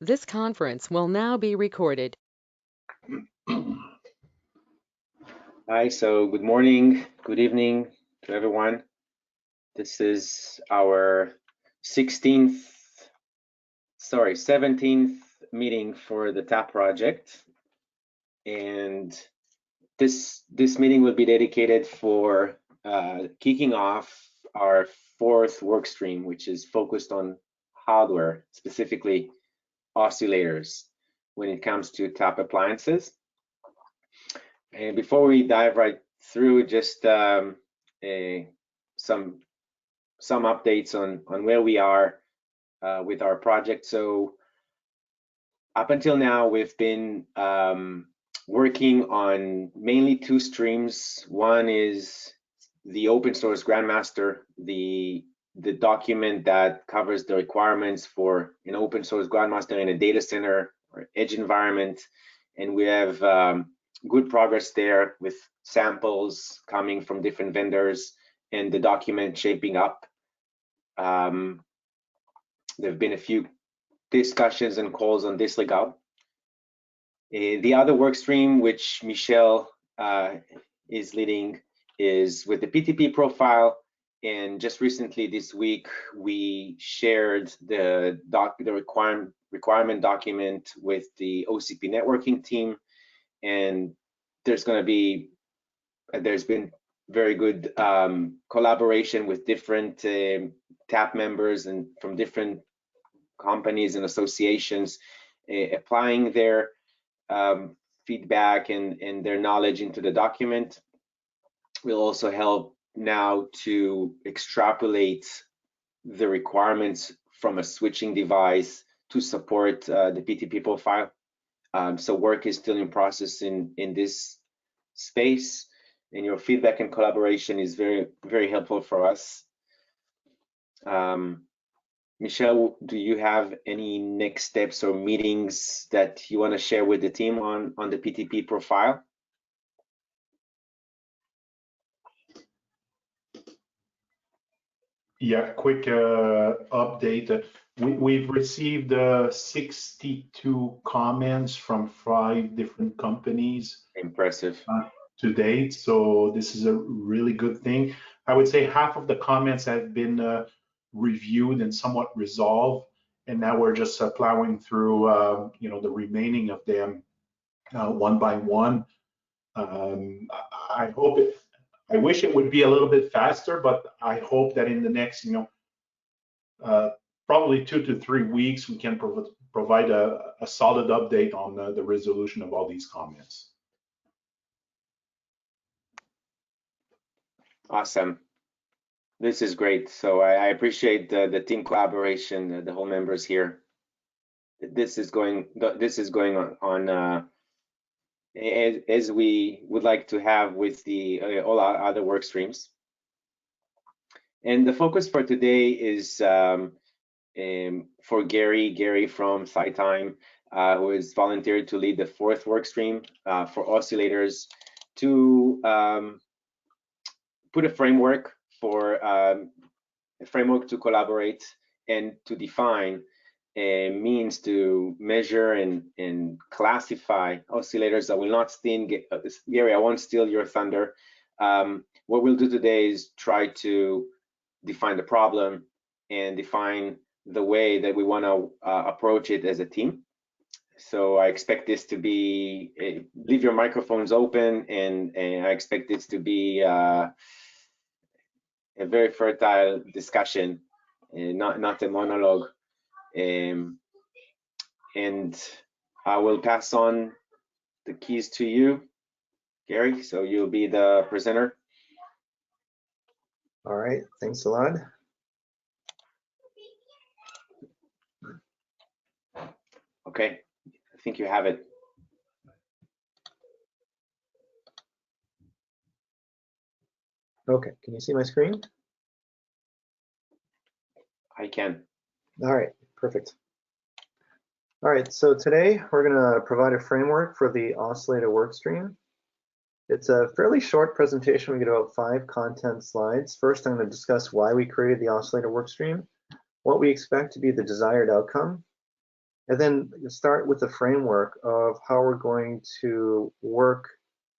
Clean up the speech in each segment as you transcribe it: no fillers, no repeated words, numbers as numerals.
This conference will now be recorded. Hi, so good morning, good evening to everyone. This is our 17th meeting for the TAP project. And this meeting will be dedicated for kicking off our fourth work stream, which is focused on hardware, specifically oscillators, when it comes to TAP appliances. And before we dive right through, just some updates on where we are with our project. So up until now, we've been working on mainly two streams. One is the open source Grandmaster, the document that covers the requirements for an open source Grandmaster in a data center or edge environment. And we have good progress there with samples coming from different vendors and the document shaping up. There have been a few discussions and calls on this legal. The other work stream, which Michelle is leading, is with the PTP profile. And just recently this week, we shared the requirement document with the OCP networking team. And there's been very good collaboration with different TAP members and from different companies and associations applying their feedback and their knowledge into the document. Will also help now to extrapolate the requirements from a switching device to support the PTP profile. So work is still in process in this space, and your feedback and collaboration is very, very helpful for us. Michelle, do you have any next steps or meetings that you want to share with the team on the PTP profile? Yeah, quick update. We've received 62 comments from 5 different companies. Impressive. To date, so this is a really good thing. I would say half of the comments have been reviewed and somewhat resolved, and now we're just plowing through, the remaining of them one by one. I wish it would be a little bit faster, but I hope that in the next, probably 2 to 3 weeks, we can provide a solid update on the resolution of all these comments. Awesome. This is great. So I appreciate the team collaboration, the whole members here. This is going on as we would like to have with the all our other work streams. And the focus for today is for Gary from SciTime, who has volunteered to lead the fourth work stream for oscillators to put a framework to collaborate and to define means to measure and classify oscillators. I will not steal, Gary, I won't steal your thunder. What we'll do today is try to define the problem and define the way that we want to approach it as a team. So I expect this to be, leave your microphones open, and I expect this to be a very fertile discussion, not a monologue. And I will pass on the keys to you, Gary, so you'll be the presenter. All right, thanks a lot. Okay, I think you have it. Okay, can you see my screen? I can. All right, perfect. All right, so today we're going to provide a framework for the oscillator workstream. It's a fairly short presentation. We get about 5 content slides. First, I'm going to discuss why we created the oscillator workstream, what we expect to be the desired outcome, and then start with the framework of how we're going to work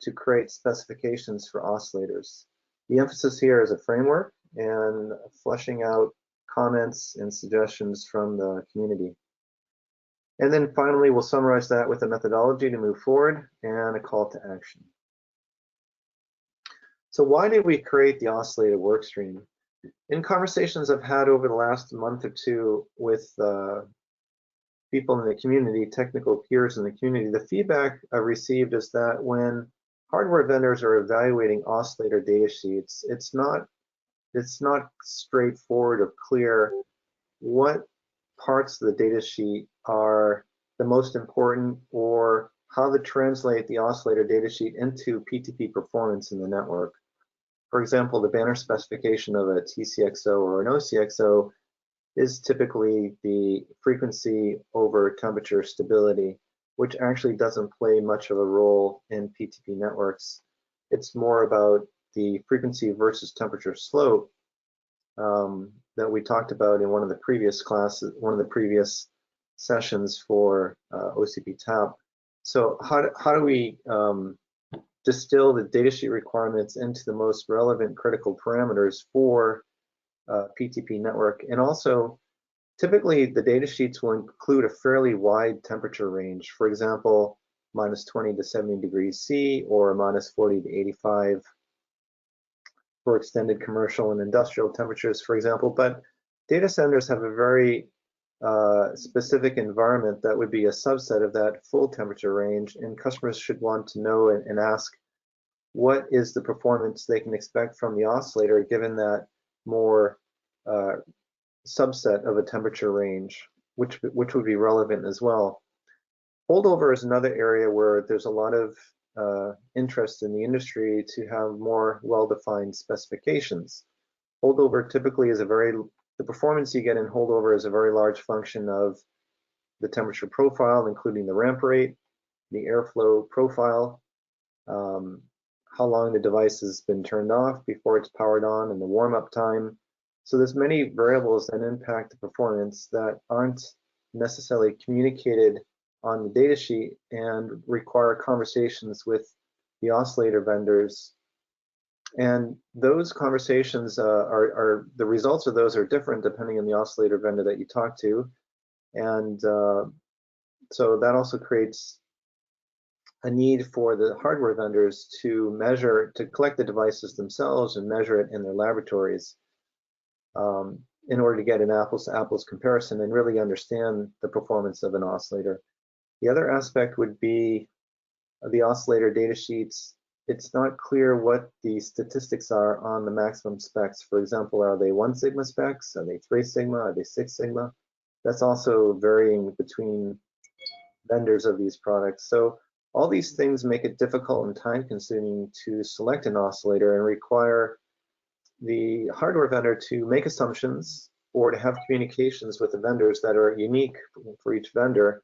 to create specifications for oscillators. The emphasis here is a framework and fleshing out comments and suggestions from the community. And then finally, we'll summarize that with a methodology to move forward and a call to action. So why did we create the oscillator workstream? In conversations I've had over the last month or two with people in the community, technical peers in the community, the feedback I've received is that when hardware vendors are evaluating oscillator data sheets, it's not straightforward or clear what parts of the data sheet are the most important or how to translate the oscillator data sheet into PTP performance in the network. For example, the banner specification of a TCXO or an OCXO is typically the frequency over temperature stability, which actually doesn't play much of a role in PTP networks. It's more about the frequency versus temperature slope that we talked about in one of the previous classes, one of the previous sessions for OCP TAP. So how do we distill the datasheet requirements into the most relevant critical parameters for PTP network? And also, typically the datasheets will include a fairly wide temperature range. For example, -20 to 70 degrees C or -40 to 85 for extended commercial and industrial temperatures, for example. But data centers have a very specific environment that would be a subset of that full temperature range, and customers should want to know and ask what is the performance they can expect from the oscillator given that more subset of a temperature range, which would be relevant as well. Holdover is another area where there's a lot of interest in the industry to have more well-defined specifications. Holdover typically is the performance you get in holdover is a very large function of the temperature profile, including the ramp rate, the airflow profile, how long the device has been turned off before it's powered on, and the warm-up time. So there's many variables that impact the performance that aren't necessarily communicated on the datasheet and require conversations with the oscillator vendors. And those conversations are the results of those are different depending on the oscillator vendor that you talk to. And so that also creates a need for the hardware vendors to collect the devices themselves and measure it in their laboratories in order to get an apples-to-apples comparison and really understand the performance of an oscillator. The other aspect would be the oscillator data sheets. It's not clear what the statistics are on the maximum specs. For example, are they 1 sigma specs? Are they 3 sigma? Are they 6 sigma? That's also varying between vendors of these products. So all these things make it difficult and time consuming to select an oscillator and require the hardware vendor to make assumptions or to have communications with the vendors that are unique for each vendor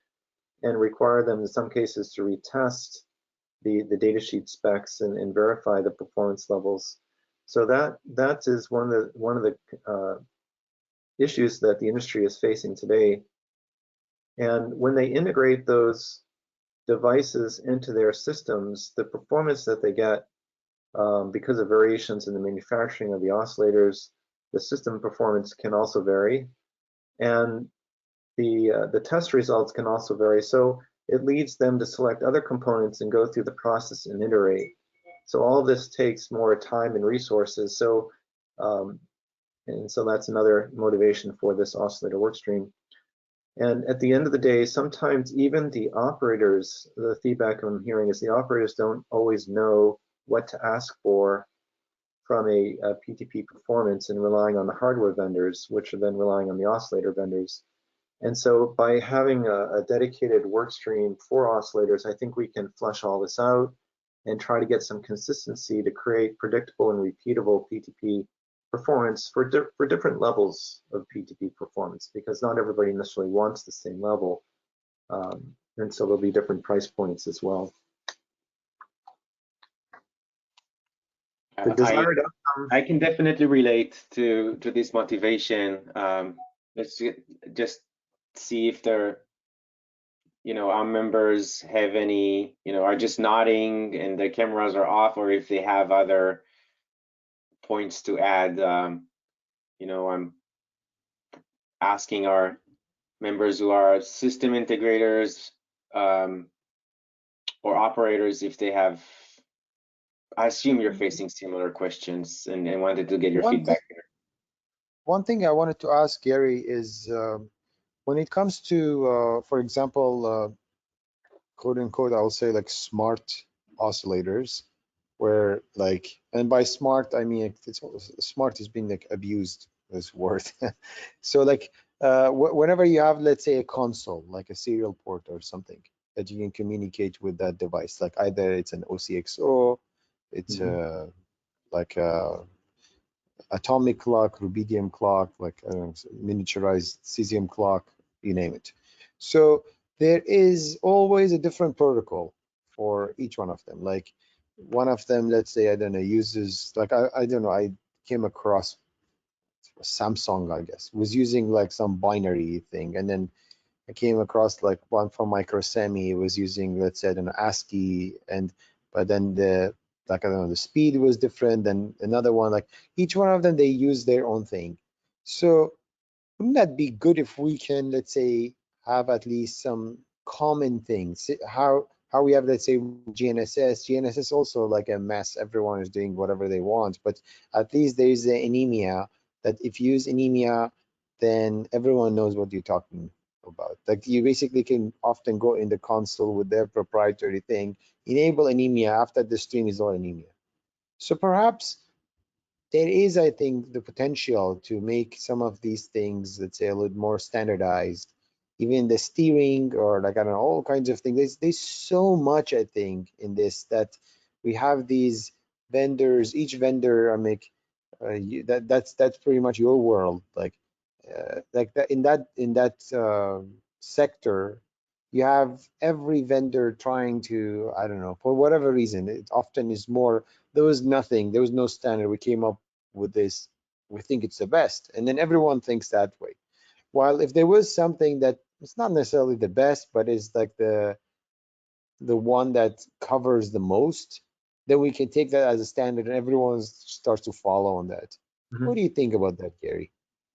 and require them in some cases to retest the datasheet specs and verify the performance levels. So that is one of the issues that the industry is facing today. And when they integrate those devices into their systems, the performance that they get because of variations in the manufacturing of the oscillators, the system performance can also vary, and the test results can also vary. So it leads them to select other components and go through the process and iterate. So all of this takes more time and resources. So and so that's another motivation for this oscillator workstream. And at the end of the day, sometimes even the operators, the feedback I'm hearing is the operators don't always know what to ask for from a PTP performance and relying on the hardware vendors, which are then relying on the oscillator vendors. And so by having a dedicated work stream for oscillators, I think we can flesh all this out and try to get some consistency to create predictable and repeatable PTP performance for different levels of PTP performance, because not everybody necessarily wants the same level. And so there'll be different price points as well. The desired outcome. I can definitely relate to this motivation. Let's just see if there our members have any, are just nodding and their cameras are off, or if they have other points to add. I'm asking our members who are system integrators or operators if they have. I assume you're facing similar questions and wanted to get your One thing, feedback there. one thing I wanted to ask Gary is when it comes to, for example, quote unquote, I'll say like smart oscillators, where like, and by smart I mean it's smart is being like abused this word. So like whenever you have, let's say, a console like a serial port or something that you can communicate with that device, like either it's an OCXO, it's like a atomic clock, rubidium clock, like miniaturized cesium clock, you name it. So there is always a different protocol for each one of them. Like one of them, let's say, I don't know, uses like I don't know, I came across Samsung, I guess, was using like some binary thing, and then I came across like one from Microsemi was using, let's say, an ASCII, and but then the like I don't know, the speed was different. Then another one, like each one of them, they use their own thing. So wouldn't that be good if we can, let's say, have at least some common things? How we have, let's say, GNSS. GNSS also like a mess. Everyone is doing whatever they want, but at least there is the anemia that if you use anemia, then everyone knows what you're talking about. Like you basically can often go in the console with their proprietary thing, enable anemia after the stream is all anemia. So perhaps there is, I think, the potential to make some of these things, let's say, a little more standardized, even the steering or like, I don't know, all kinds of things. There's so much, I think, in this that we have these vendors, each vendor, I make, that's pretty much your world. Like that in that sector, you have every vendor trying to, I don't know, for whatever reason, it often is more, there was nothing, there was no standard. We came up with this, we think it's the best, and then everyone thinks that way. While if there was something that it's not necessarily the best, but is like the one that covers the most, then we can take that as a standard and everyone starts to follow on that. What do you think about that, Gary?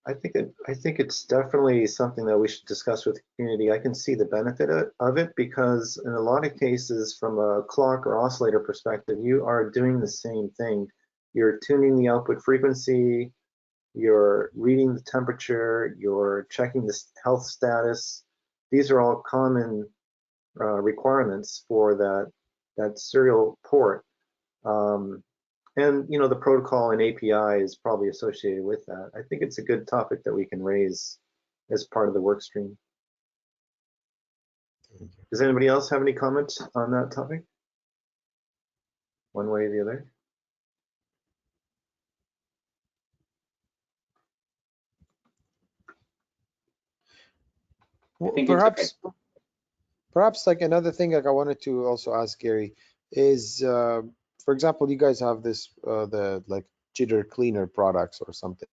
I think it's definitely something that we should discuss with the community. I can see the benefit of it because in a lot of cases, from a clock or oscillator perspective, you are doing the same thing. You're tuning the output frequency, you're reading the temperature, you're checking the health status. These are all common requirements for that serial port. And the protocol and API is probably associated with that. I think it's a good topic that we can raise as part of the work stream. Does anybody else have any comments on that topic? One way or the other? I think it's okay. Perhaps like another thing like I wanted to also ask Gary is, for example, you guys have this the like jitter cleaner products or something.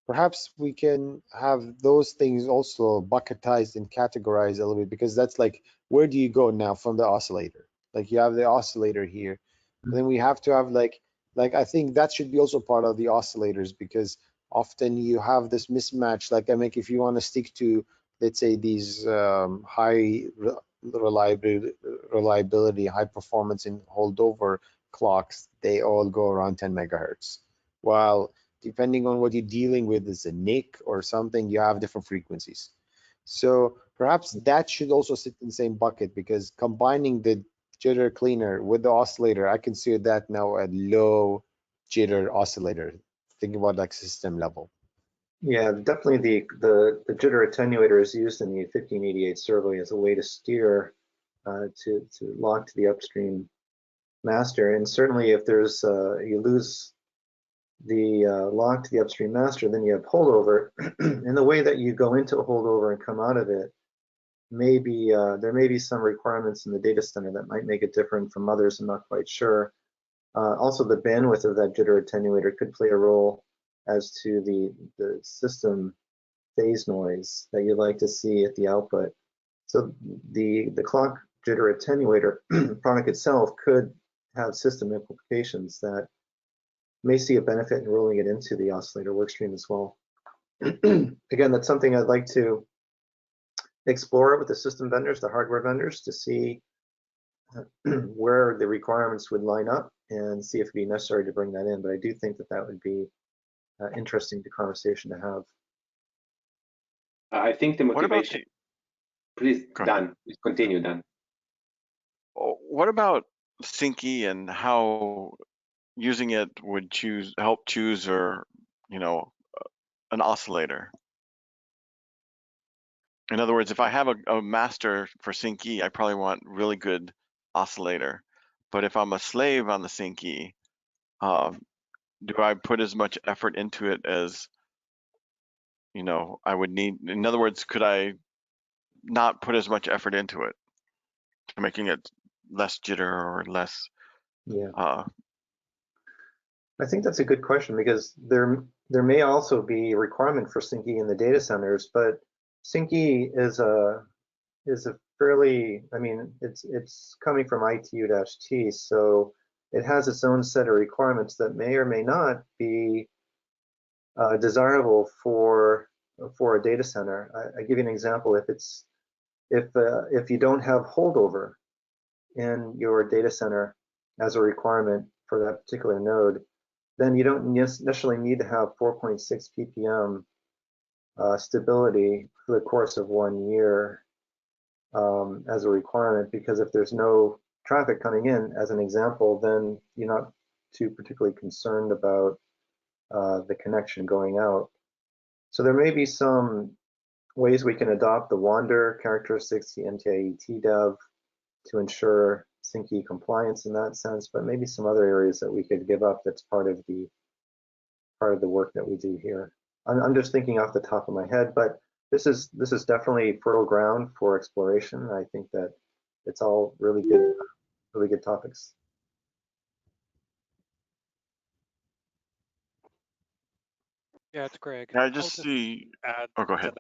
Perhaps we can have those things also bucketized and categorized a little bit, because that's like, where do you go now from the oscillator? Like you have the oscillator here, then we have to have like I think that should be also part of the oscillators, because often you have this mismatch. Like I mean, if you want to stick to, let's say, these high reliability, high performance in holdover clocks, they all go around 10 megahertz. While depending on what you're dealing with, is a NIC or something, you have different frequencies. So perhaps that should also sit in the same bucket, because combining the jitter cleaner with the oscillator, I consider that now a low jitter oscillator. Think about like system level. Yeah, definitely the jitter attenuator is used in the 1588 servo as a way to steer to lock to the upstream master. And certainly if there's you lose the lock to the upstream master, then you have holdover. And the way that you go into a holdover and come out of it, maybe there may be some requirements in the data center that might make it different from others. I'm not quite sure. Also, the bandwidth of that jitter attenuator could play a role as to the system phase noise that you'd like to see at the output. So the clock jitter attenuator product itself could have system implications that may see a benefit in rolling it into the oscillator workstream as well. Again, that's something I'd like to explore with the system vendors, the hardware vendors, to see where the requirements would line up and see if it'd be necessary to bring that in. But I do think that that would be interesting conversation to have. I think the motivation. Please, Dan, please continue, Dan. What about Synchy and how using it would help choose or, you know, an oscillator? In other words, if I have a master for Synchy, I probably want really good oscillator. But if I'm a slave on the Synchy, do I put as much effort into it as, you know, I would need? In other words, could I not put as much effort into it to making it less jitter or less? Yeah. I think that's a good question, because there may also be a requirement for Synchy in the data centers, but Synchy is a fairly, I mean, it's coming from ITU-T, so it has its own set of requirements that may or may not be desirable for a data center. I give you an example. If you don't have holdover in your data center as a requirement for that particular node, then you don't necessarily need to have 4.6 ppm stability for the course of 1 year as a requirement, because if there's no traffic coming in, as an example, then you're not too particularly concerned about the connection going out. So there may be some ways we can adopt the Wander characteristics, the NTIET dev, to ensure Synchy compliance in that sense, but maybe some other areas that we could give up that's part of the work that we do here. I'm just thinking off the top of my head, but this is definitely fertile ground for exploration. I think that it's all really good topics. Yeah, it's Greg. I I'll just see. add Oh, go to ahead.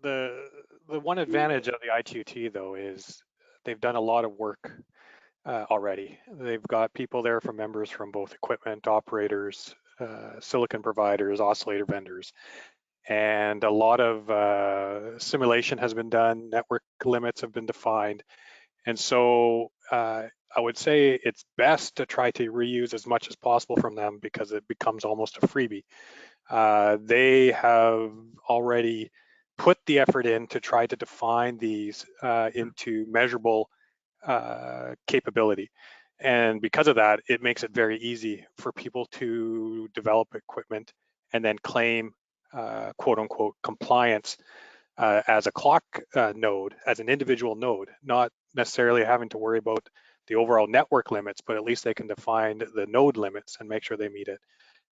that. The one advantage of the ITU-T though is they've done a lot of work already. They've got people there from members from both equipment operators, silicon providers, oscillator vendors, and a lot of simulation has been done. Network limits have been defined, and so I would say it's best to try to reuse as much as possible from them, because it becomes almost a freebie. They have already put the effort in to try to define these into measurable capability. And because of that, it makes it very easy for people to develop equipment and then claim quote unquote compliance as a clock node, as an individual node, not necessarily having to worry about the overall network limits, but at least they can define the node limits and make sure they meet it.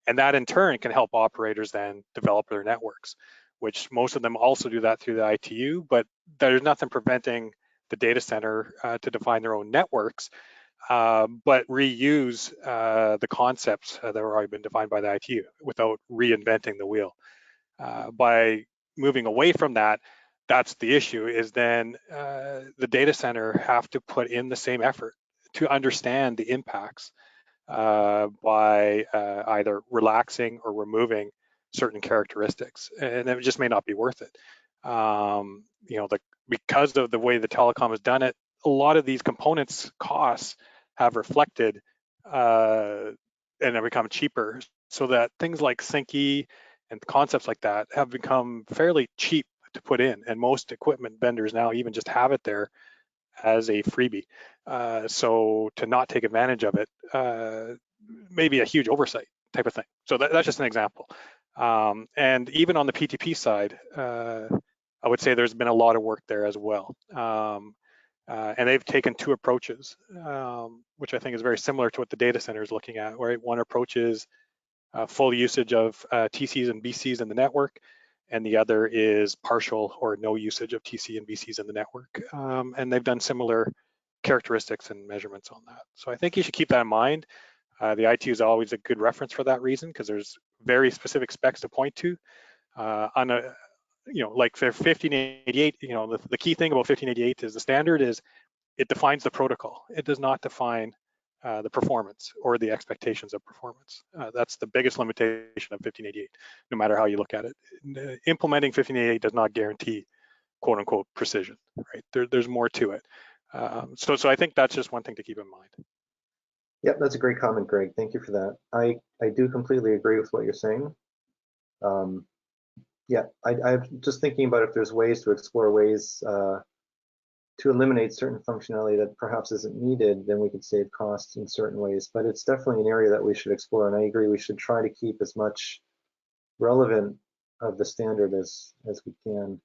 And that in turn can help operators then develop their networks, which most of them also do that through the ITU, but there's nothing preventing the data center to define their own networks, but reuse the concepts that have already been defined by the ITU without reinventing the wheel. By moving away from that, that's the issue, is then the data center have to put in the same effort to understand the impacts by either relaxing or removing certain characteristics, and it just may not be worth it. You know, because of the way the telecom has done it, a lot of these components costs have reflected and have become cheaper, so that things like Synchy and concepts like that have become fairly cheap to put in, and most equipment vendors now even just have it there as a freebie. So to not take advantage of it may be a huge oversight type of thing. So that's just an example. And even on the PTP side, I would say there's been a lot of work there as well. And they've taken two approaches, which I think is very similar to what the data center is looking at, where one approach is full usage of TCs and BCs in the network, and the other is partial or no usage of TC and BCs in the network. And they've done similar characteristics and measurements on that. So I think you should keep that in mind. The ITU is always a good reference for that reason, because there's very specific specs to point to. like for 1588, the key thing about 1588 is the standard is it defines the protocol. It does not define the performance or the expectations of performance. That's the biggest limitation of 1588, no matter how you look at it. Implementing 1588 does not guarantee quote unquote precision, right? There's more to it. So I think that's just one thing to keep in mind. Yep, that's a great comment, Greg. Thank you for that. I do completely agree with what you're saying. Yeah, I'm just thinking about if there's ways to explore ways to eliminate certain functionality that perhaps isn't needed, then we could save costs in certain ways. But it's definitely an area that we should explore, and I agree we should try to keep as much relevant of the standard as we can.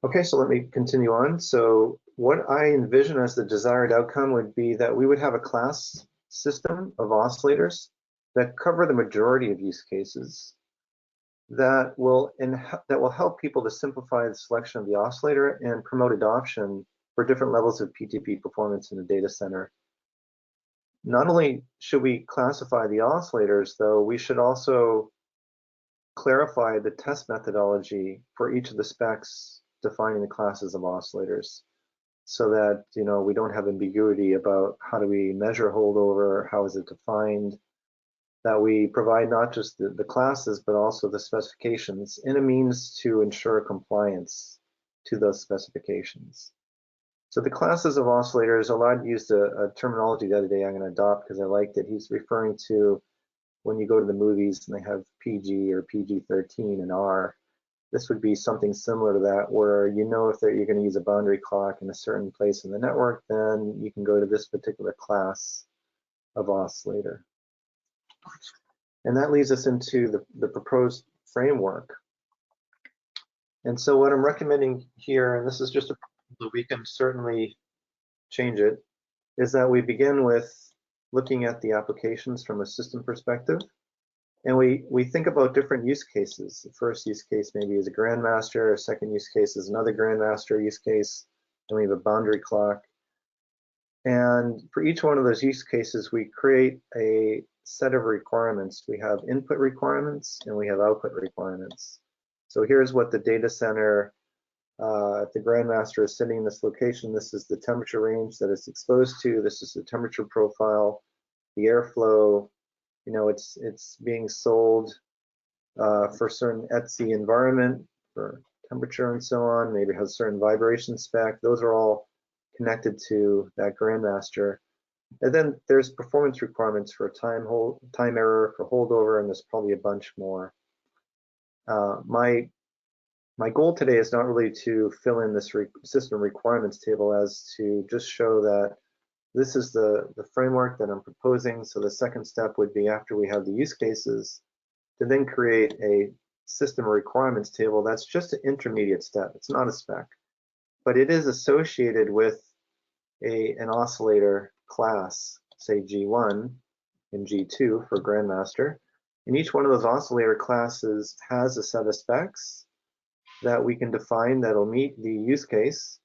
Okay, so let me continue on. So what I envision as the desired outcome would be that we would have a class system of oscillators that cover the majority of use cases that will help people to simplify the selection of the oscillator and promote adoption for different levels of PTP performance in a data center. Not only should we classify the oscillators, though, we should also clarify the test methodology for each of the specs defining the classes of oscillators, so that we don't have ambiguity about how do we measure holdover, how is it defined, that we provide not just the classes but also the specifications and a means to ensure compliance to those specifications. So the classes of oscillators, Alad used a terminology the other day I'm going to adopt because I liked it. He's referring to when you go to the movies and they have PG or PG-13 and R. This would be something similar to that, where if you're going to use a boundary clock in a certain place in the network, then you can go to this particular class of oscillator. And that leads us into the proposed framework. And so what I'm recommending here, and this is just a proposal, we can certainly change it, is that we begin with looking at the applications from a system perspective. And we think about different use cases. The first use case maybe is a grandmaster, a second use case is another grandmaster use case, and we have a boundary clock. And for each one of those use cases, we create a set of requirements. We have input requirements and we have output requirements. So here's what the data center, if the grandmaster is sitting in this location, this is the temperature range that it's exposed to, this is the temperature profile, the airflow, it's being sold for certain ETSI environment, for temperature and so on, maybe it has a certain vibration spec. Those are all connected to that grandmaster. And then there's performance requirements for time error, for holdover, and there's probably a bunch more. My goal today is not really to fill in this system requirements table, as to just show that this is the framework that I'm proposing. So the second step would be, after we have the use cases, to then create a system requirements table. That's just an intermediate step. It's not a spec, but it is associated with an oscillator class, say G1 and G2 for grandmaster. And each one of those oscillator classes has a set of specs that we can define that'll meet the use case.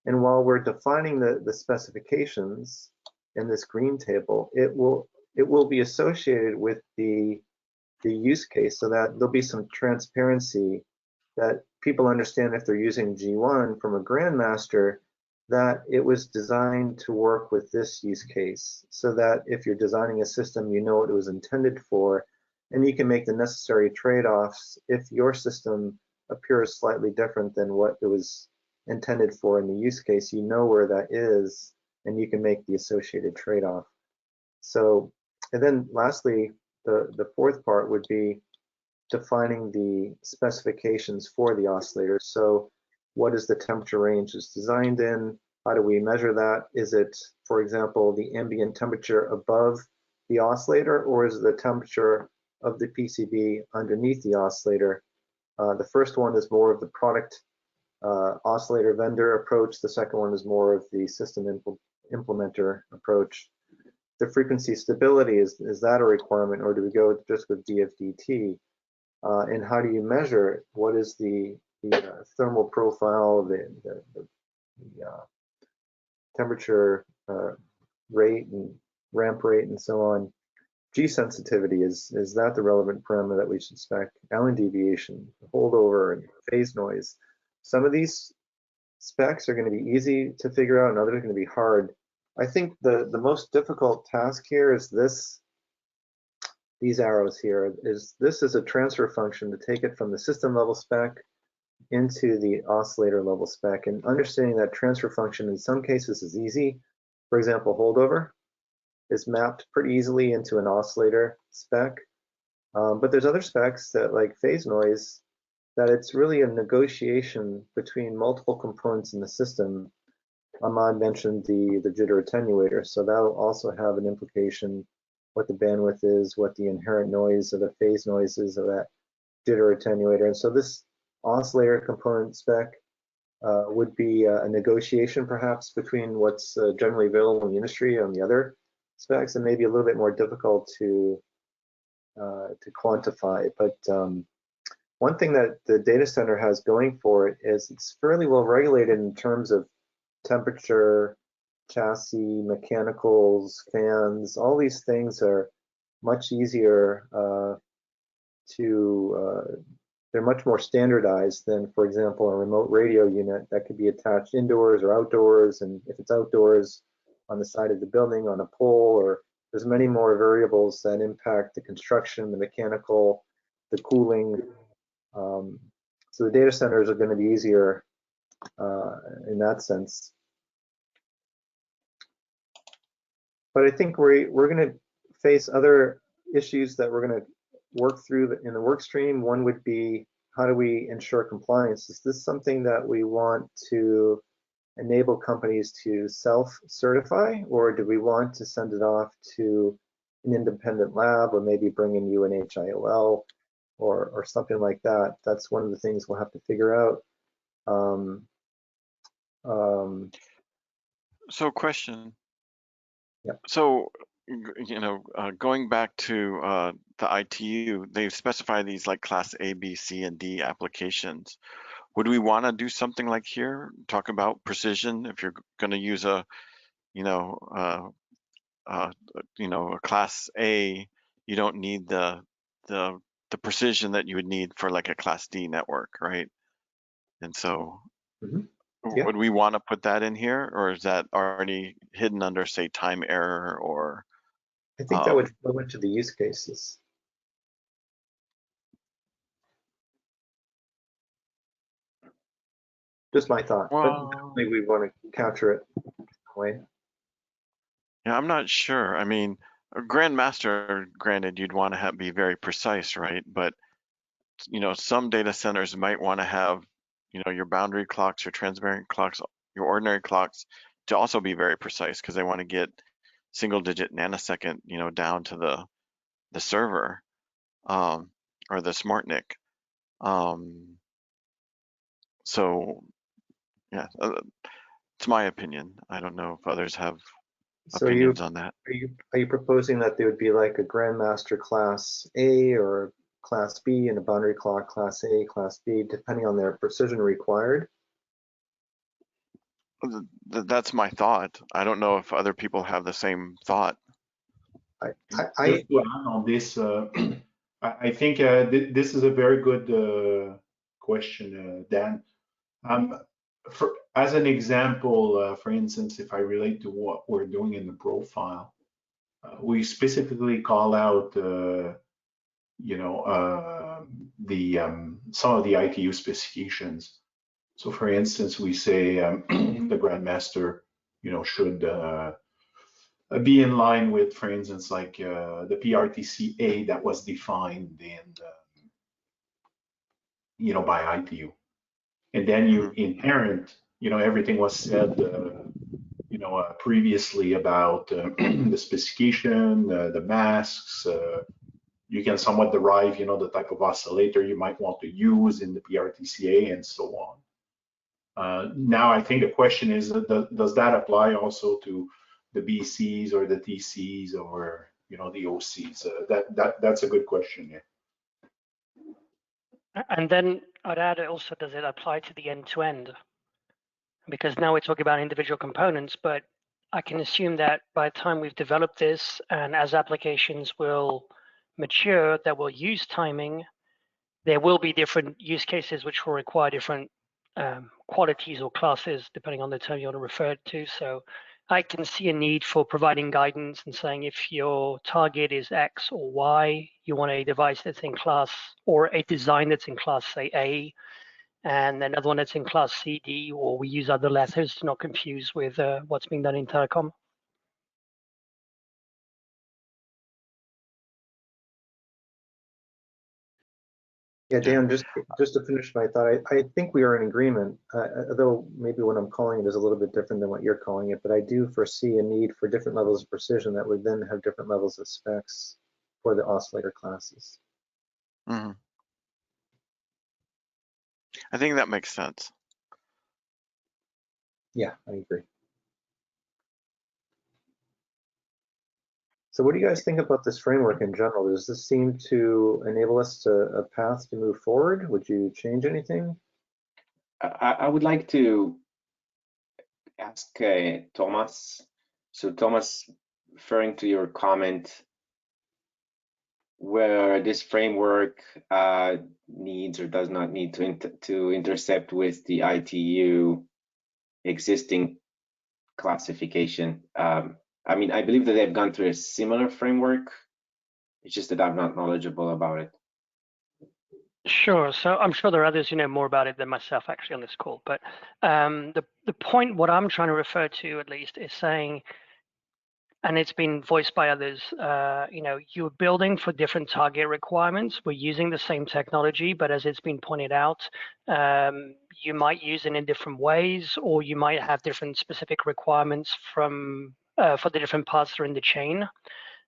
And while we're defining the specifications in this green table, it will be associated with the use case, so that there'll be some transparency, that people understand if they're using G1 from a grandmaster, that it was designed to work with this use case, so that if you're designing a system, you know what it was intended for, and you can make the necessary trade-offs if your system appears slightly different than what it was intended for in the use case. You know where that is, and you can make the associated trade-off. So, and then lastly, the fourth part would be defining the specifications for the oscillator. So what is the temperature range it's designed in? How do we measure that? Is it, for example, the ambient temperature above the oscillator, or is it the temperature of the PCB underneath the oscillator? The first one is more of the product oscillator vendor approach. The second one is more of the system implementer approach. The frequency stability, is that a requirement, or do we go just with DFDT? And how do you measure it? What is the thermal profile, the temperature rate and ramp rate and so on? G sensitivity, is that the relevant parameter that we should spec? Allen deviation, holdover, and phase noise. Some of these specs are going to be easy to figure out and others are going to be hard. I think the most difficult task here is these arrows here. This is a transfer function to take it from the system level spec into the oscillator level spec, and understanding that transfer function in some cases is easy. For example, holdover is mapped pretty easily into an oscillator spec, but there's other specs that, like phase noise, that it's really a negotiation between multiple components in the system. Ahmad mentioned the jitter attenuator, so that'll also have an implication what the bandwidth is, what the inherent noise or the phase noise is of that jitter attenuator. And so this oscillator component spec would be a negotiation perhaps between what's generally available in the industry and the other specs, and maybe a little bit more difficult to quantify. But one thing that the data center has going for it is it's fairly well regulated in terms of temperature, chassis, mechanicals, fans. All these things are much easier they're much more standardized than, for example, a remote radio unit that could be attached indoors or outdoors. And if it's outdoors, on the side of the building, on a pole, or there's many more variables that impact the construction, the mechanical, the cooling. So the data centers are going to be easier in that sense. But I think we're going to face other issues that we're going to work through in the work stream. One would be, how do we ensure compliance? Is this something that we want to enable companies to self-certify, or do we want to send it off to an independent lab, or maybe bring in UNHIOL or something like that? That's one of the things we'll have to figure out. So question. Yep. So, going back to the ITU, they specify these like class A, B, C, and D applications. Would we want to do something like here, talk about precision? If you're going to use a class A, you don't need the precision that you would need for like a class D network, right? And so Yeah. would we want to put that in here, or is that already hidden under, say, time error or? I think that would go into the use cases. Just my thought, Well, but maybe we want to capture it that way. Yeah, I'm not sure. I mean, a grandmaster, granted, you'd want to be very precise, right? But some data centers might want to have, your boundary clocks, your transparent clocks, your ordinary clocks to also be very precise because they want to get single-digit nanosecond, down to the server or the smart NIC. So yeah, it's my opinion. I don't know if others have So opinions on that. are you proposing that there would be like a grandmaster class A or class B and a boundary clock class A, class B, depending on their precision required? That's my thought. I don't know if other people have the same thought. Just to add on this, I think this is a very good question, Dan. As an example, for instance, if I relate to what we're doing in the profile, we specifically call out, some of the ITU specifications. So, for instance, we say the grandmaster, should be in line with, for instance, like the PRTCA that was defined by ITU. And then you inherent, everything was said, previously about the specification, the masks. You can somewhat derive, the type of oscillator you might want to use in the PRTCA and so on. Now, I think the question is, does that apply also to the BCs or the TCs or, the OCs? That's a good question. Yeah. And then I'd add also, does it apply to the end-to-end? Because now we're talking about individual components, but I can assume that by the time we've developed this and as applications will mature that will use timing, there will be different use cases which will require different qualities or classes depending on the term you want to refer to. So I can see a need for providing guidance and saying if your target is X or Y, you want a device that's in class or a design that's in class, say A, and another one that's in class C, D, or we use other letters to not confuse with what's being done in telecom. Yeah, Dan, just to finish my thought, I think we are in agreement, though maybe what I'm calling it is a little bit different than what you're calling it, but I do foresee a need for different levels of precision that would then have different levels of specs for the oscillator classes. Mhm. I think that makes sense. Yeah, I agree. So what do you guys think about this framework in general? Does this seem to enable us to a path to move forward? Would you change anything? I would like to ask Thomas. So Thomas, referring to your comment, where this framework needs or does not need to intercept with the ITU existing classification. I mean, I believe that they've gone through a similar framework. It's just that I'm not knowledgeable about it. Sure. So I'm sure there are others who know more about it than myself actually on this call. But the point, what I'm trying to refer to at least, is saying, and it's been voiced by others, you're building for different target requirements. We're using the same technology, but as it's been pointed out, you might use it in different ways, or you might have different specific requirements for the different parts that are in the chain.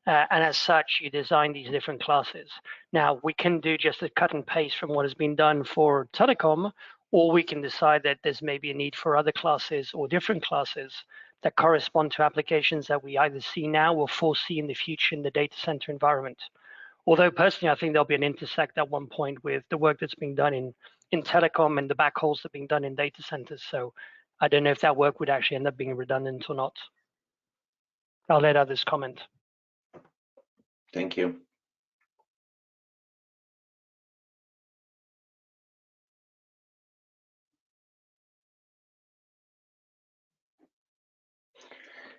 And as such, you design these different classes. Now, we can do just a cut and paste from what has been done for telecom, or we can decide that there's maybe a need for other classes or different classes that correspond to applications that we either see now or foresee in the future in the data center environment. Although personally, I think there'll be an intersect at one point with the work that's being done in telecom and the backhauls that are being done in data centers. So I don't know if that work would actually end up being redundant or not. I'll let others comment. Thank you.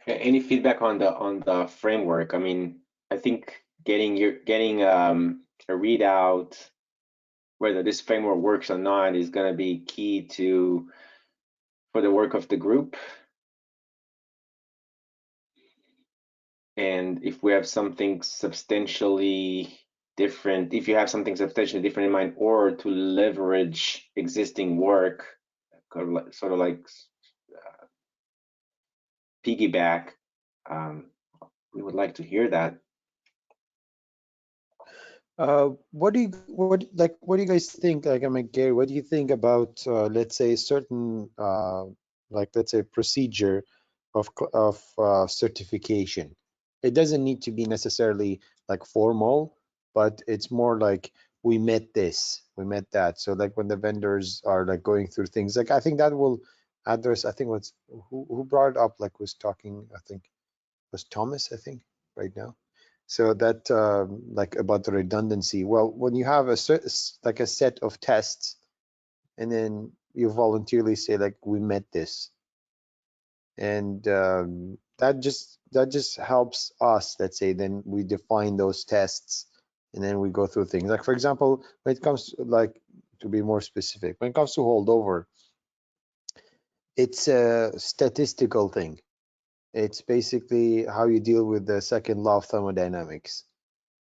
Any feedback on the framework? I mean, I think getting a readout whether this framework works or not is going to be key for the work of the group. And if we have something substantially different, if you have something substantially different in mind, or to leverage existing work, sort of like piggyback, we would like to hear that. What do you guys think? Like, I mean, Gary, what do you think about let's say certain let's say procedure of certification? It doesn't need to be necessarily like formal, but it's more like we met this, we met that. So like when the vendors are like going through things, like I think that will address. I think who brought it up? Like was talking. I think was Thomas. I think right now. So that like about the redundancy. Well, when you have a set of tests, and then you voluntarily say like we met this, and that just helps us. Let's say then we define those tests, and then we go through things. Like for example, when it comes to, like to be more specific, when it comes to holdover, it's a statistical thing. It's basically how you deal with the second law of thermodynamics.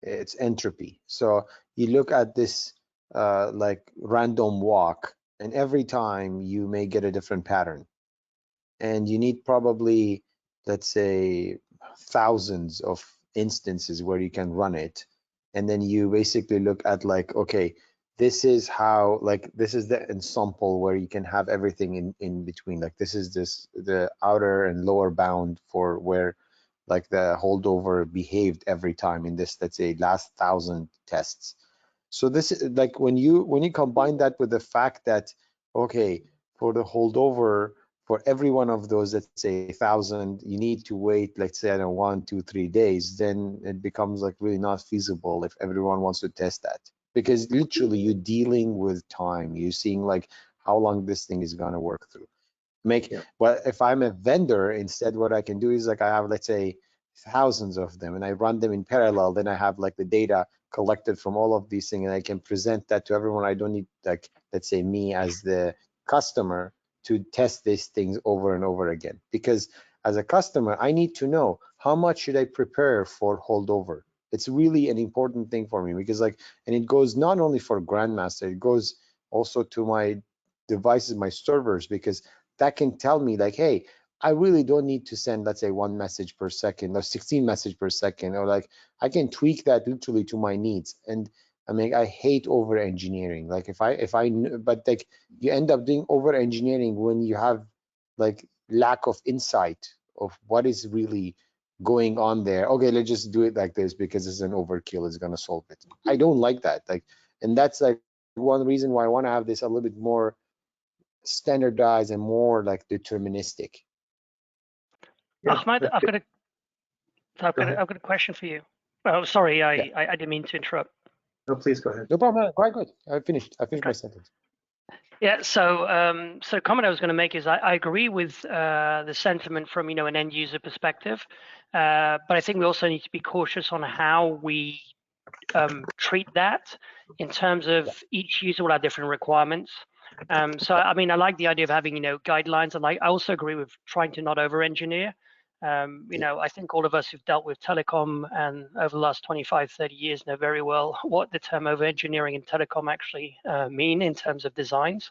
It's entropy. So you look at this like random walk, and every time you may get a different pattern, and you need probably, let's say, thousands of instances where you can run it, and then you basically look at like, okay, this is how, like this is the ensemble where you can have everything in between. Like this is the outer and lower bound for where like the holdover behaved every time in this, let's say, last 1,000 tests. So this is like when you combine that with the fact that, okay, for the holdover for every one of those, let's say 1,000, you need to wait, let's say, I don't know, 1, 2, 3 days, then it becomes like really not feasible if everyone wants to test that. Because literally you're dealing with time. You're seeing like how long this thing is gonna work through. Well, if I'm a vendor, instead what I can do is like I have, let's say, thousands of them and I run them in parallel, then I have like the data collected from all of these things and I can present that to everyone. I don't need, like, let's say me as the customer to test these things over and over again, because as a customer I need to know how much should I prepare for holdover. It's really an important thing for me, because like, and it goes not only for Grandmaster, it goes also to my devices, my servers, because that can tell me like, hey, I really don't need to send, let's say, 1 message per second or 16 message per second, or like I can tweak that literally to my needs. And I mean, I hate over engineering. Like but like you end up doing over engineering when you have like lack of insight of what is really going on there. Okay, let's just do it like this because it's an overkill, it's gonna solve it. I don't like that. Like, and that's like one reason why I want to have this a little bit more standardized and more like deterministic. Ahmed, I've ahead. got a question for you. Oh, sorry, Yeah. I didn't mean to interrupt. No, please go ahead. No problem. Quite good. I finished my sentence. Yeah, so comment I was going to make is I agree with the sentiment from an end user perspective, but I think we also need to be cautious on how we treat that in terms of each user will have different requirements. So I mean, I like the idea of having guidelines, and I also agree with trying to not over engineer. I think all of us who've dealt with telecom and over the last 25, 30 years know very well what the term over engineering in telecom actually mean in terms of designs.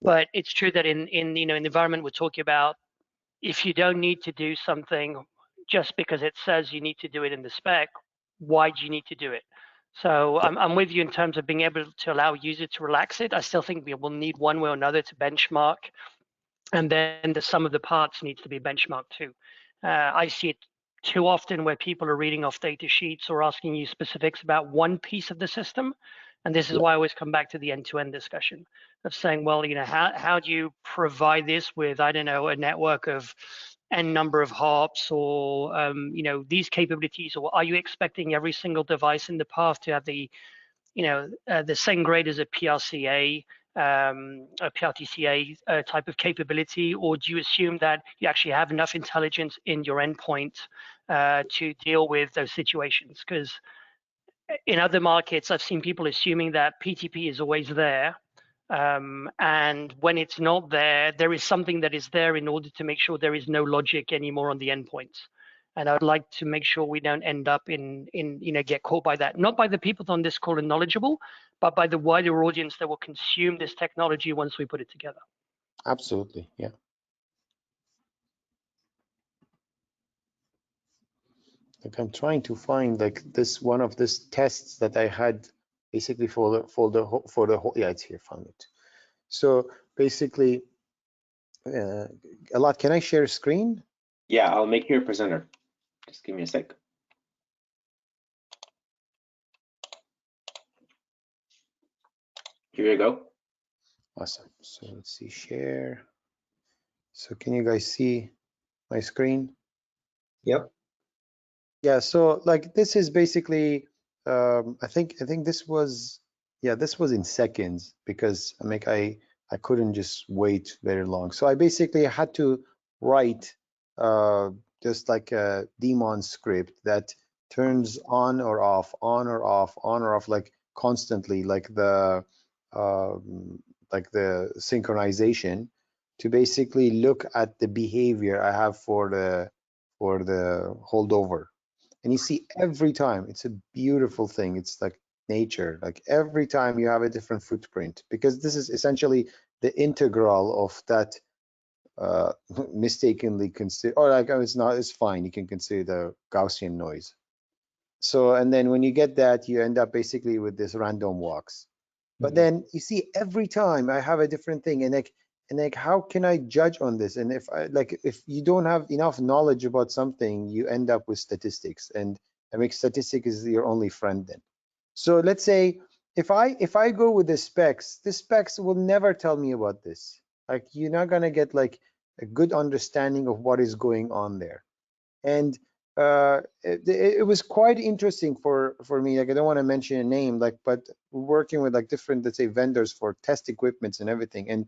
But it's true that in the environment we're talking about, if you don't need to do something just because it says you need to do it in the spec, why do you need to do it? So I'm with you in terms of being able to allow users to relax it. I still think we will need one way or another to benchmark, and then the sum of the parts needs to be benchmarked too. I see it too often where people are reading off data sheets or asking you specifics about one piece of the system. And this is why I always come back to the end-to-end discussion of saying, well, how do you provide this with, I don't know, a network of n number of hops, or these capabilities, or are you expecting every single device in the path to have the same grade as a PRCA, a PRTCA type of capability, or do you assume that you actually have enough intelligence in your endpoint to deal with those situations? Because in other markets, I've seen people assuming that PTP is always there. And when it's not there, there is something that is there in order to make sure there is no logic anymore on the endpoints. And I would like to make sure we don't end up in get caught by that. Not by the people on this call are knowledgeable, but by the wider audience that will consume this technology once we put it together. Absolutely, yeah. Like I'm trying to find like this one of these tests that I had basically for the whole. Yeah, it's here. Found it. So basically, a lot. Can I share screen? Yeah, I'll make you a presenter. Just give me a sec. Here you go. Awesome. So let's see, share. So can you guys see my screen? Yep. Yeah, so like this is basically I think this was, yeah, this was in seconds, because I couldn't just wait very long. So I basically had to write just like a daemon script that turns on or off, on or off, on or off, like constantly, like the synchronization, to basically look at the behavior I have for the holdover. And you see every time, it's a beautiful thing. It's like nature, like every time you have a different footprint, because this is essentially the integral of that mistakenly consider, or like, oh, it's fine, you can consider the Gaussian noise. So, and then when you get that, you end up basically with this random walks. But then you see every time I have a different thing, and like how can I judge on this? And if you don't have enough knowledge about something, you end up with statistics, and I mean, statistics is your only friend then. So let's say if I go with the specs will never tell me about this. Like you're not gonna get like a good understanding of what is going on there. And it was quite interesting for me. Like, I don't want to mention a name, like, but working with like different, let's say, vendors for test equipments and everything. And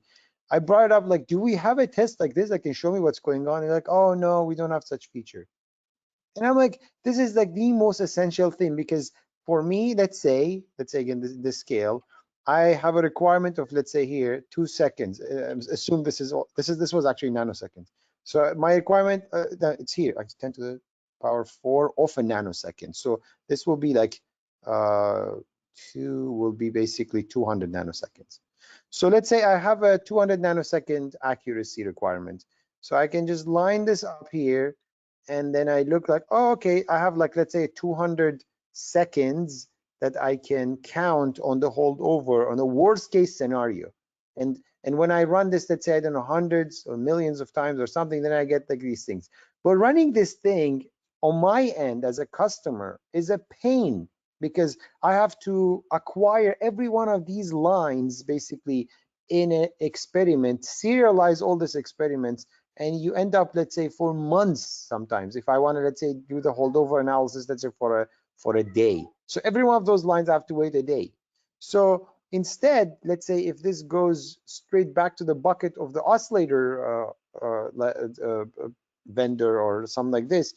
I brought it up, like, do we have a test like this that can show me what's going on? And they're like, oh no, we don't have such feature. And I'm like, this is like the most essential thing, because for me, let's say again, this scale, I have a requirement of, let's say here, 2 seconds. Assume this was actually nanoseconds. So my requirement, it's here, like 10 to the power 4 of a nanosecond. So this will be like 2 will be basically 200 nanoseconds. So let's say I have a 200 nanosecond accuracy requirement. So I can just line this up here, and then I look like, oh, okay, I have like, let's say 200 seconds that I can count on the holdover on the worst case scenario. And when I run this, let's say, I don't know, hundreds or millions of times or something, then I get like these things. But running this thing on my end as a customer is a pain, because I have to acquire every one of these lines basically in an experiment, serialize all these experiments, and you end up, let's say, for months sometimes. If I want to, let's say, do the holdover analysis, let's say for a day. So every one of those lines I have to wait a day. So instead, let's say if this goes straight back to the bucket of the oscillator vendor or something like this,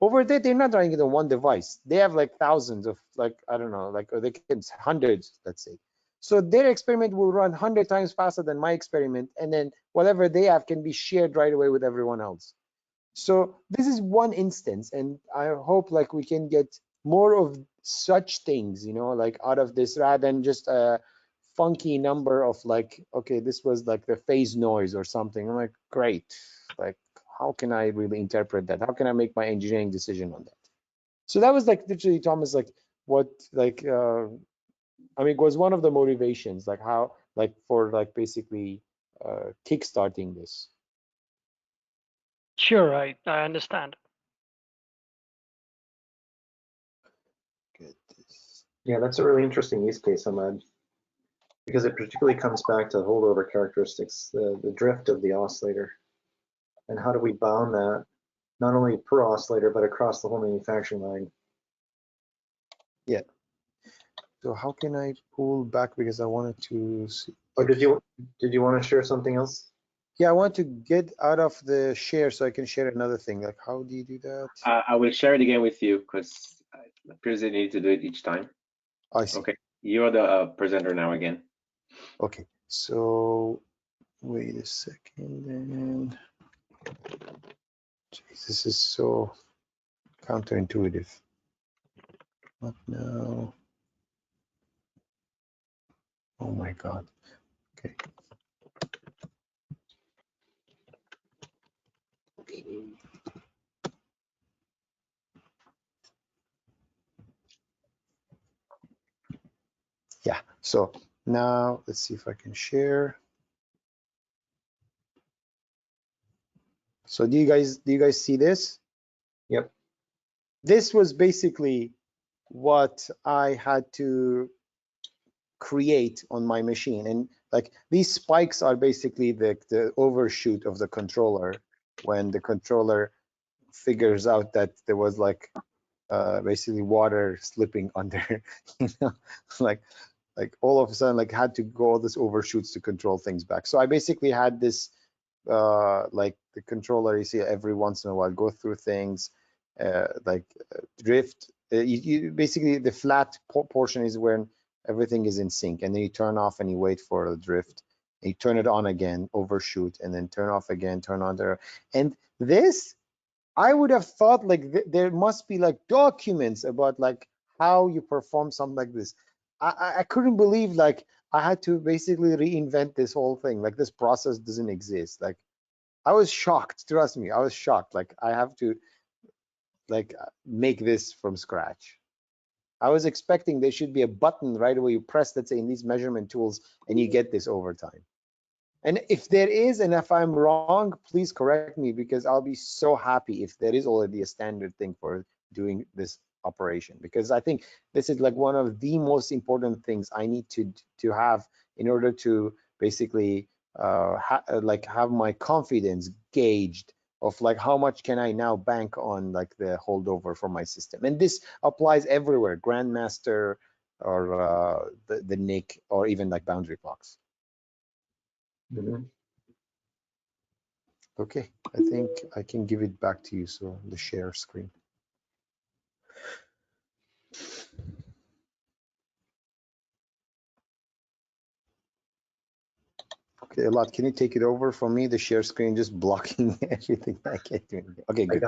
over there, they're not running it on one device. They have like thousands of, like, I don't know, like, or they can hundreds, let's say. So their experiment will run 100 times faster than my experiment, and then whatever they have can be shared right away with everyone else. So this is one instance, and I hope like we can get more of such things, you know, like out of this, rather than just a funky number of like, okay, this was like the phase noise or something. I'm like, great, like, how can I really interpret that? How can I make my engineering decision on that? So that was like literally, Thomas, like what, like, I mean, it was one of the motivations, like how, like for like basically kickstarting this. Sure, I understand. Get this. Yeah, that's a really interesting use case, Ahmad, because it particularly comes back to holdover characteristics, the drift of the oscillator, and how do we bound that, not only per oscillator, but across the whole manufacturing line. Yeah. So how can I pull back, because I wanted to see. Or did you want to share something else? Yeah, I want to get out of the share so I can share another thing. Like, how do you do that? I will share it again with you because I previously need to do it each time. I see. Okay, you're the presenter now again. Okay, so wait a second. Jeez, this is so counterintuitive. Not now. Oh my God. Okay. Yeah, so now let's see if I can share. So do you guys see this? Yep. This was basically what I had to create on my machine, and like these spikes are basically the overshoot of the controller when the controller figures out that there was like basically water slipping under, you know, like all of a sudden like had to go all this overshoots to control things back. So I basically had this like the controller, you see every once in a while go through things, drift. You basically, the flat portion is when everything is in sync, and then you turn off and you wait for the drift, and you turn it on again, overshoot, and then turn off again, turn on there. And this, I would have thought like there must be like documents about like how you perform something like this. I couldn't believe like I had to basically reinvent this whole thing. Like this process doesn't exist. Like I was shocked, trust me, I was shocked. Like I have to like make this from scratch. I was expecting there should be a button right away you press, let's say in these measurement tools, and you get this over time. And if there is, and if I'm wrong, please correct me, because I'll be so happy if there is already a standard thing for doing this operation, because I think this is like one of the most important things I need to have in order to basically like have my confidence gauged of like how much can I now bank on like the holdover for my system. And this applies everywhere, Grandmaster or the NIC or even like boundary clocks. Mm-hmm. Okay, I think I can give it back to you. So the share screen. Okay, Alad, can you take it over for me? The share screen just blocking everything. I can't do anything. Okay, good.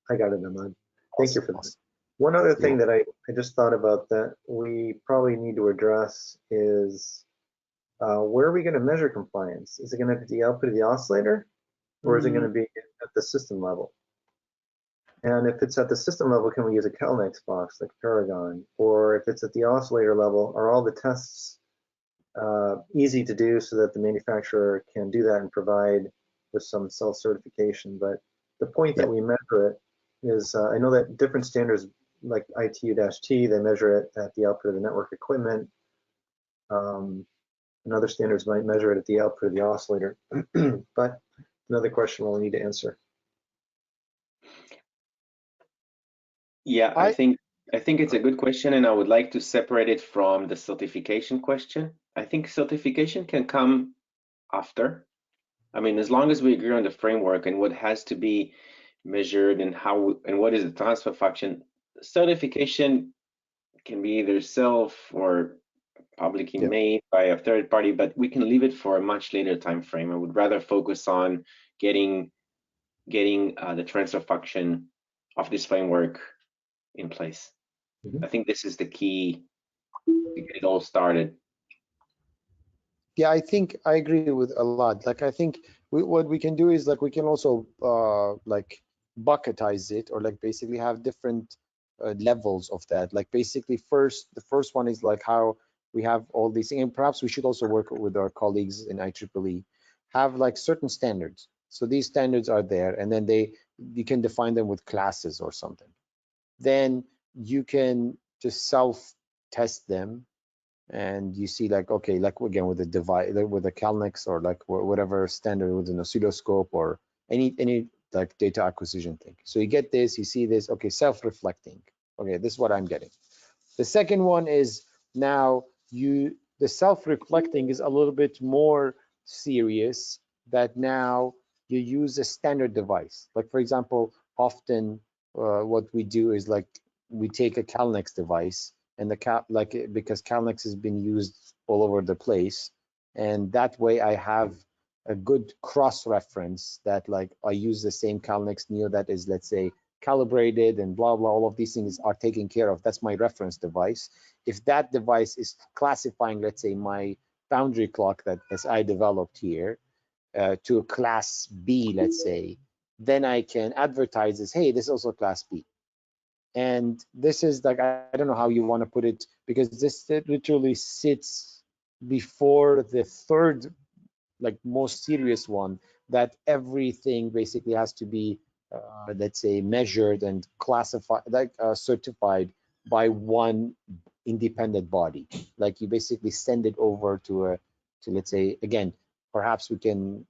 I got it, Ahmad. Thank you for that. Awesome. One other thing that I just thought about that we probably need to address is where are we going to measure compliance? Is it going to be the output of the oscillator, or is it going to be at the system level? And if it's at the system level, can we use a Calnex box like Paragon? Or if it's at the oscillator level, are all the tests easy to do so that the manufacturer can do that and provide with some self-certification? But the point that we measure it is, I know that different standards like ITU-T, they measure it at the output of the network equipment. And other standards might measure it at the output of the oscillator. But another question we'll need to answer. Yeah, I think it's a good question, and I would like to separate it from the certification question. I think certification can come after. I mean, as long as we agree on the framework and what has to be measured and how and what is the transfer function, certification can be either self or publicly made by a third party, but we can leave it for a much later time frame. I would rather focus on getting the transfer function of this framework in place. I think this is the key to get it all started. Yeah, I think I agree with a lot. Like, I think what we can do is like we can also like bucketize it, or like basically have different levels of that. Like basically the first one is like how we have all these things, and perhaps we should also work with our colleagues in IEEE, have like certain standards. So these standards are there, and then you can define them with classes or something. Then you can just self-test them, and you see like, okay, like again with a device, with a Calnex or like whatever standard with an oscilloscope or any like data acquisition thing. So you get this, you see this, okay, self-reflecting. Okay, this is what I'm getting. The second one is now the self-reflecting is a little bit more serious, that now you use a standard device. Like for example, often what we do is like we take a Calnex device, and because Calnex has been used all over the place, and that way I have a good cross-reference that like I use the same Calnex Neo that is, let's say, calibrated and blah blah, all of these things are taken care of. That's my reference device. If that device is classifying, let's say, my boundary clock that as I developed here to a class B, let's say, then I can advertise this, hey, this is also class B. And this is like, I don't know how you want to put it, because this literally sits before the third, like most serious one, that everything basically has to be let's say measured and classified, like certified by one independent body. Like you basically send it over to let's say, again, perhaps we can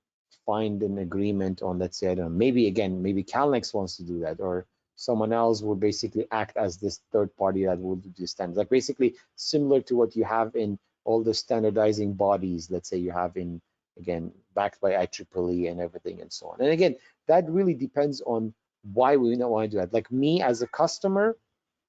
find an agreement on, let's say, I don't know, maybe Calnex wants to do that, or someone else will basically act as this third party that will do the standards, like basically similar to what you have in all the standardizing bodies, let's say you have in, again, backed by IEEE and everything and so on. And again, that really depends on why we don't want to do that. Like me as a customer,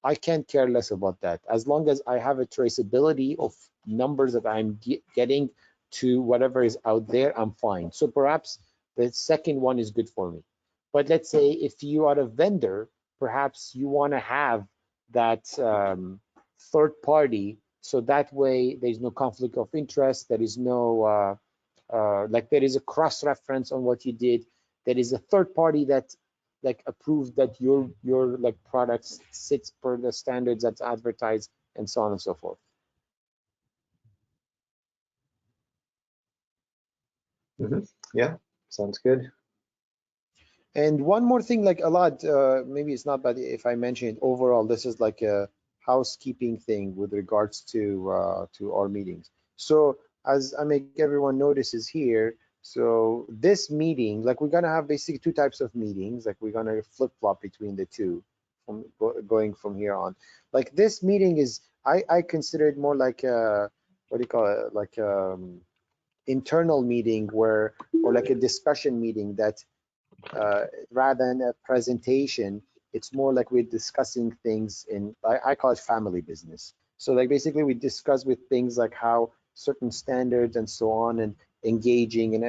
I can't care less about that. As long as I have a traceability of numbers that I'm getting to whatever is out there, I'm fine. So perhaps the second one is good for me. But let's say if you are a vendor, perhaps you want to have that third party, so that way there's no conflict of interest, there is no like there is a cross-reference on what you did. There is a third party that like approves that your like products sits per the standards that's advertised, and so on and so forth. Yeah, sounds good. And one more thing, like a lot, maybe it's not bad if I mention it. Overall, this is like a housekeeping thing with regards to our meetings. So as I make everyone notices here, So this meeting, like we're gonna have basically two types of meetings. Like we're gonna flip-flop between the two, from going from here on. Like this meeting is, I consider it more like a, what do you call it? Like internal meeting where, or like a discussion meeting that rather than a presentation, it's more like we're discussing things in, I call it family business. So like basically we discuss with things like how certain standards and so on, and engaging, and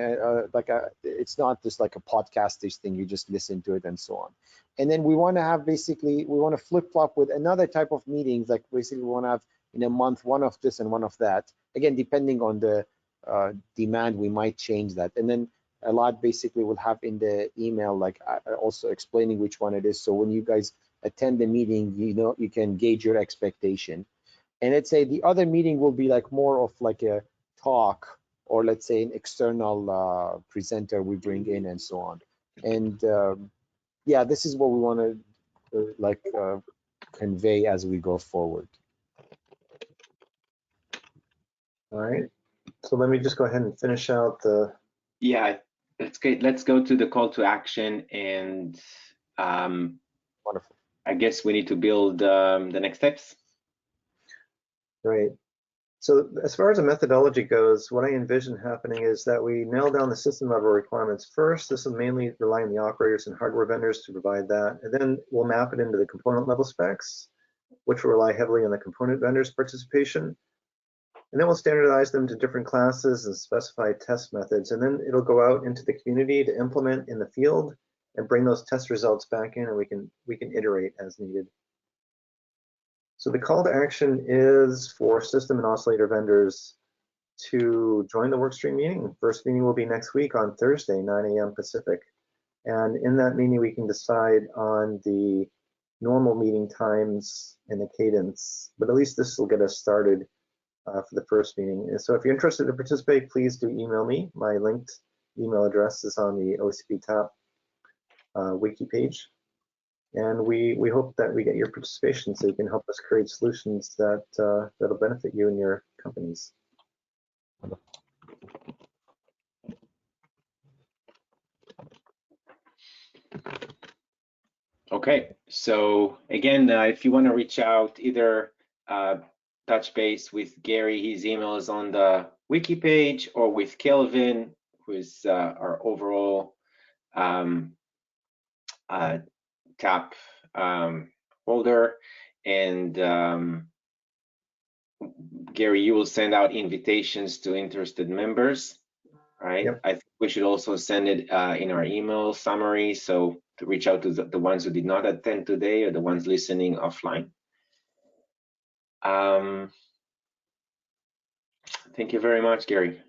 it's not just like a podcast-ish thing, you just listen to it and so on. And then we want to have, basically we want to flip-flop with another type of meetings, like basically we want to have in a month one of this and one of that, again depending on the demand, we might change that. And then a lot basically will have in the email, like also explaining which one it is, so when you guys attend the meeting, you know, you can gauge your expectation. And let's say the other meeting will be like more of like a talk, or let's say an external presenter we bring in and so on. And yeah, this is what we want to convey as we go forward. All right. So let me just go ahead and finish out the. Yeah, let's go to the call to action, and Wonderful. I guess we need to build the next steps. Right. So as far as the methodology goes, what I envision happening is that we nail down the system level requirements first. This will mainly rely on the operators and hardware vendors to provide that. And then we'll map it into the component level specs, which will rely heavily on the component vendors' participation. And then we'll standardize them to different classes and specify test methods. And then it'll go out into the community to implement in the field and bring those test results back in, and we can iterate as needed. So the call to action is for system and oscillator vendors to join the workstream meeting. First meeting will be next week on Thursday, 9 a.m. Pacific. And in that meeting, we can decide on the normal meeting times and the cadence, but at least this will get us started for the first meeting. And so if you're interested to participate, please do email me. My linked email address is on the OCP TAP wiki page. And we hope that we get your participation so you can help us create solutions that that'll benefit you and your companies. Okay, so again, if you want to reach out, either touch base with Gary, his email is on the wiki page, or with Kelvin, who is our overall TAP holder. And Gary, you will send out invitations to interested members, right? Yep. I think we should also send it in our email summary, so to reach out to the ones who did not attend today, or the ones listening offline. Thank you very much, Gary.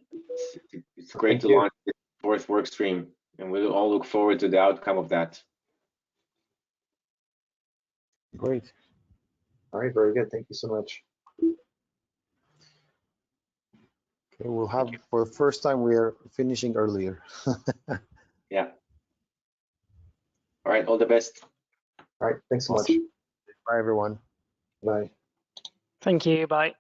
It's great to launch the fourth work stream, and we'll all look forward to the outcome of that. Great. All right, very good. Thank you so much. Okay, we'll have, for the first time, we're finishing earlier. Yeah. All right, all the best. All right, thanks so much. Bye, everyone. Bye. Thank you. Bye.